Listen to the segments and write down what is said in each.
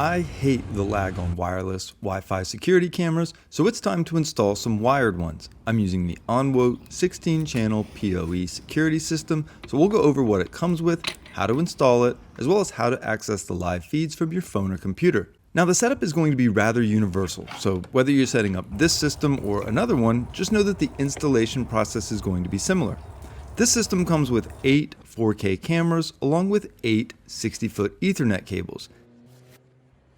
I hate the lag on wireless Wi-Fi security cameras, so it's time to install some wired ones. I'm using the ONWOTE 16-channel PoE Security System, so we'll go over what it comes with, how to install it, as well as how to access the live feeds from your phone or computer. Now the setup is going to be rather universal, so whether you're setting up this system or another one, just know that the installation process is going to be similar. This system comes with 8 4K cameras along with 8 60-foot Ethernet cables,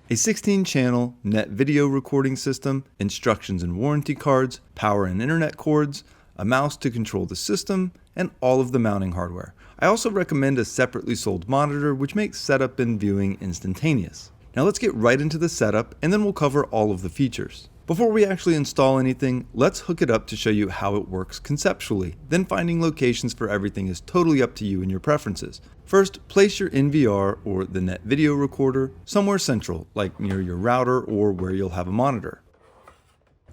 a 16-channel net video recording system, instructions and warranty cards, power and internet cords, a mouse to control the system, and all of the mounting hardware. I also recommend a separately sold monitor, which makes setup and viewing instantaneous. Now let's get right into the setup, and then we'll cover all of the features. Before we actually install anything, let's hook it up to show you how it works conceptually. Then finding locations for everything is totally up to you and your preferences. First, place your NVR or the net video recorder somewhere central, like near your router or where you'll have a monitor.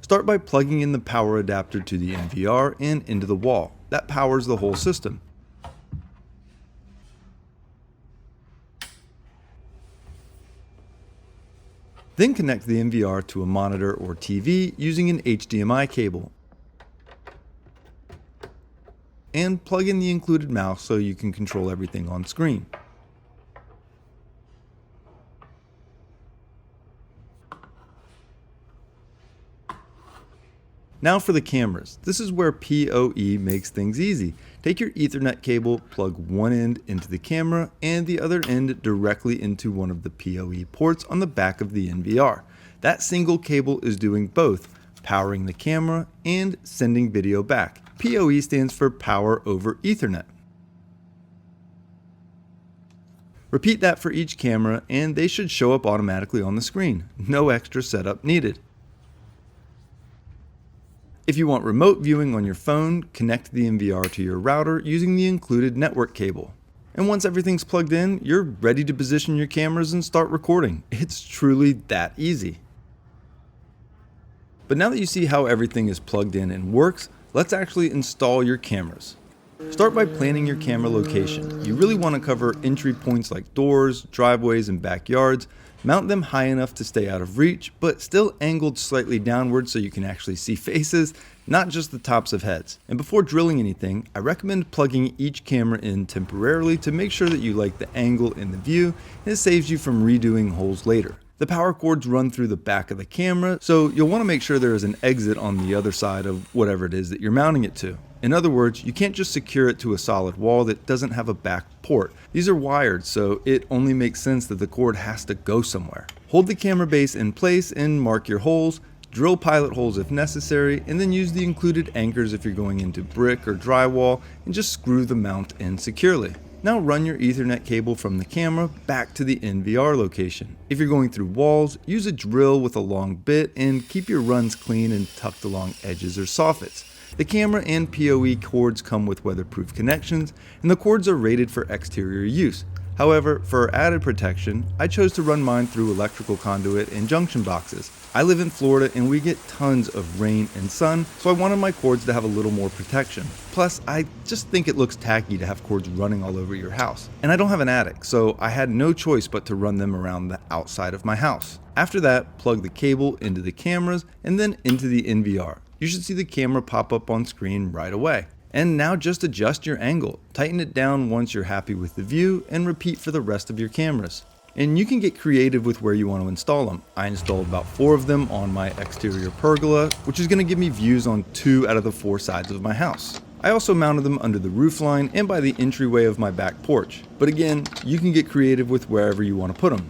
Start by plugging in the power adapter to the NVR and into the wall. That powers the whole system. Then connect the NVR to a monitor or TV using an HDMI cable. And plug in the included mouse so you can control everything on screen. Now for the cameras. This is where PoE makes things easy. Take your Ethernet cable, plug one end into the camera and the other end directly into one of the PoE ports on the back of the NVR. That single cable is doing both, powering the camera and sending video back. PoE stands for Power over Ethernet. Repeat that for each camera and they should show up automatically on the screen. No extra setup needed. If you want remote viewing on your phone, connect the NVR to your router using the included network cable. And once everything's plugged in, you're ready to position your cameras and start recording. It's truly that easy. But now that you see how everything is plugged in and works, let's actually install your cameras. Start by planning your camera location. You really want to cover entry points like doors, driveways, and backyards. Mount them high enough to stay out of reach, but still angled slightly downward so you can actually see faces, not just the tops of heads. And before drilling anything, I recommend plugging each camera in temporarily to make sure that you like the angle in the view, and it saves you from redoing holes later. The power cords run through the back of the camera, so you'll want to make sure there is an exit on the other side of whatever it is that you're mounting it to. In other words, you can't just secure it to a solid wall that doesn't have a back port. These are wired, so it only makes sense that the cord has to go somewhere. Hold the camera base in place and mark your holes, drill pilot holes if necessary, and then use the included anchors if you're going into brick or drywall, and just screw the mount in securely. Now run your Ethernet cable from the camera back to the NVR location. If you're going through walls, use a drill with a long bit and keep your runs clean and tucked along edges or soffits. The camera and PoE cords come with weatherproof connections, and the cords are rated for exterior use. However, for added protection, I chose to run mine through electrical conduit and junction boxes. I live in Florida and we get tons of rain and sun, so I wanted my cords to have a little more protection. Plus, I just think it looks tacky to have cords running all over your house. And I don't have an attic, so I had no choice but to run them around the outside of my house. After that, plug the cable into the cameras and then into the NVR. You should see the camera pop up on screen right away. And now just adjust your angle. Tighten it down once you're happy with the view and repeat for the rest of your cameras. And you can get creative with where you want to install them. I installed about 4 of them on my exterior pergola, which is going to give me views on 2 out of the 4 sides of my house. I also mounted them under the roofline and by the entryway of my back porch. But again, you can get creative with wherever you want to put them.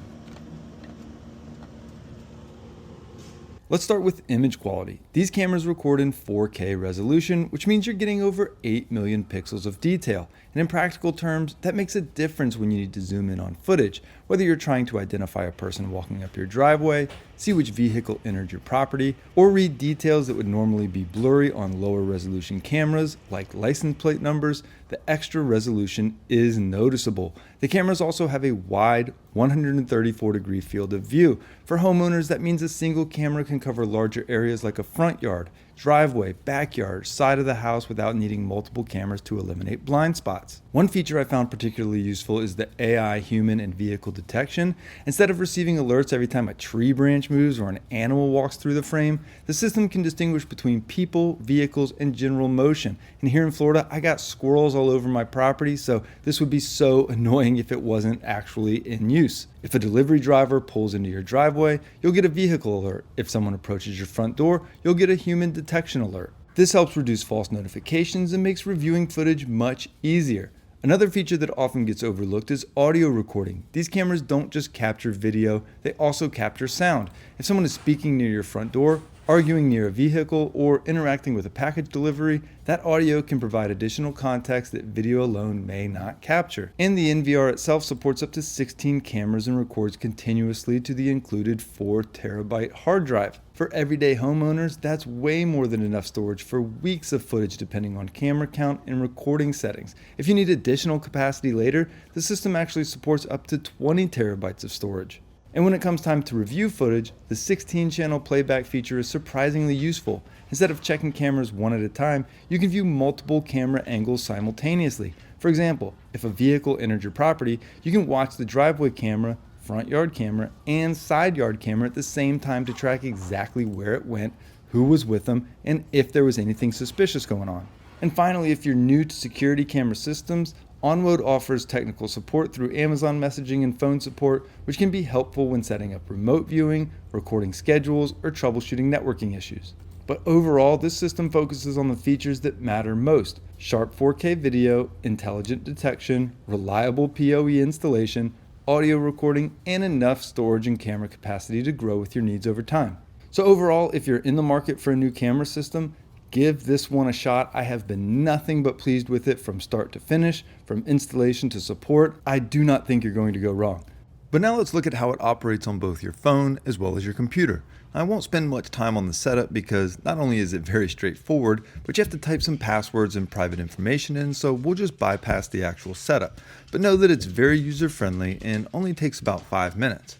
Let's start with image quality. These cameras record in 4K resolution, which means you're getting over 8 million pixels of detail. And in practical terms, that makes a difference when you need to zoom in on footage, whether you're trying to identify a person walking up your driveway, see which vehicle entered your property, or read details that would normally be blurry on lower resolution cameras, like license plate numbers. The extra resolution is noticeable. The cameras also have a wide 134-degree field of view. For homeowners, that means a single camera can cover larger areas like a front yard. driveway, backyard, side of the house without needing multiple cameras to eliminate blind spots. One feature I found particularly useful is the AI human and vehicle detection. Instead of receiving alerts every time a tree branch moves or an animal walks through the frame, the system can distinguish between people, vehicles, and general motion. And here in Florida, I got squirrels all over my property, so this would be so annoying if it wasn't actually in use. If a delivery driver pulls into your driveway, you'll get a vehicle alert. If someone approaches your front door, you'll get a human detection alert. This helps reduce false notifications and makes reviewing footage much easier. Another feature that often gets overlooked is audio recording. These cameras don't just capture video, they also capture sound. If someone is speaking near your front door, arguing near a vehicle, or interacting with a package delivery, that audio can provide additional context that video alone may not capture. And the NVR itself supports up to 16 cameras and records continuously to the included 4 terabyte hard drive. For everyday homeowners, that's way more than enough storage for weeks of footage depending on camera count and recording settings. If you need additional capacity later, the system actually supports up to 20 terabytes of storage. And when it comes time to review footage, the 16-channel playback feature is surprisingly useful. Instead of checking cameras one at a time, you can view multiple camera angles simultaneously. For example, if a vehicle entered your property, you can watch the driveway camera, front yard camera, and side yard camera at the same time to track exactly where it went, who was with them, and if there was anything suspicious going on. And finally, if you're new to security camera systems, ONWOTE offers technical support through Amazon messaging and phone support, which can be helpful when setting up remote viewing, recording schedules, or troubleshooting networking issues. But overall, this system focuses on the features that matter most: sharp 4K video, intelligent detection, reliable PoE installation, audio recording, and enough storage and camera capacity to grow with your needs over time. So overall, if you're in the market for a new camera system, give this one a shot. I have been nothing but pleased with it from start to finish, from installation to support. I do not think you're going to go wrong. But now let's look at how it operates on both your phone as well as your computer. I won't spend much time on the setup because not only is it very straightforward, but you have to type some passwords and private information in, so we'll just bypass the actual setup. But know that it's very user-friendly and only takes about 5 minutes.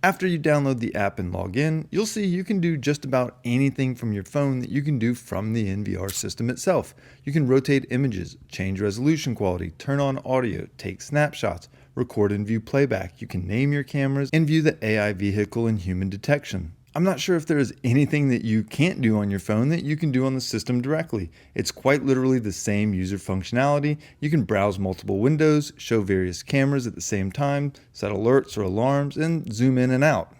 After you download the app and log in, you'll see you can do just about anything from your phone that you can do from the NVR system itself. You can rotate images, change resolution quality, turn on audio, take snapshots, record and view playback. You can name your cameras and view the AI vehicle and human detection. I'm not sure if there is anything that you can't do on your phone that you can do on the system directly. It's quite literally the same user functionality. You can browse multiple windows, show various cameras at the same time, set alerts or alarms, and zoom in and out.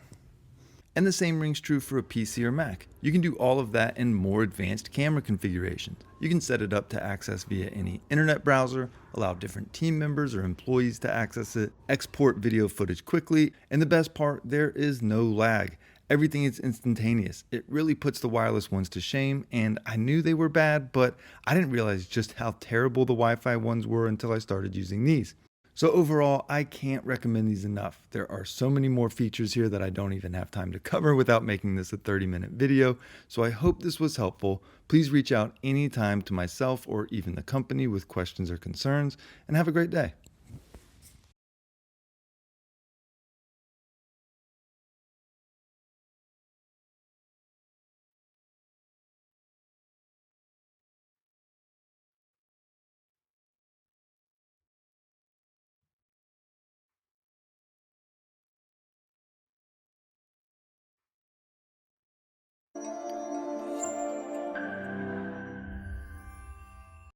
And the same rings true for a PC or Mac. You can do all of that in more advanced camera configurations. You can set it up to access via any internet browser, allow different team members or employees to access it, export video footage quickly, and the best part, there is no lag. Everything is instantaneous. It really puts the wireless ones to shame, and I knew they were bad, but I didn't realize just how terrible the Wi-Fi ones were until I started using these. So overall, I can't recommend these enough. There are so many more features here that I don't even have time to cover without making this a 30-minute video, so I hope this was helpful. Please reach out anytime to myself or even the company with questions or concerns, and have a great day.